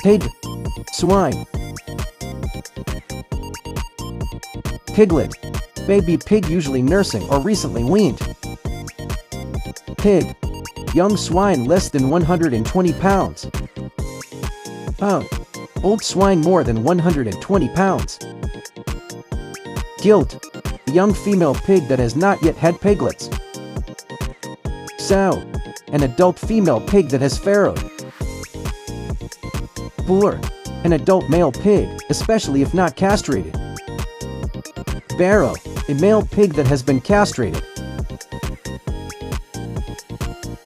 Pig. Swine. Piglet. Baby pig usually nursing or recently weaned. Pig. Young swine less than 120 pounds. Pound. Old swine more than 120 pounds. Gilt. Young female pig that has not yet had piglets. Sow. An adult female pig that has farrowed. Boar. An adult male pig, especially if not castrated. Barrow. A male pig that has been castrated.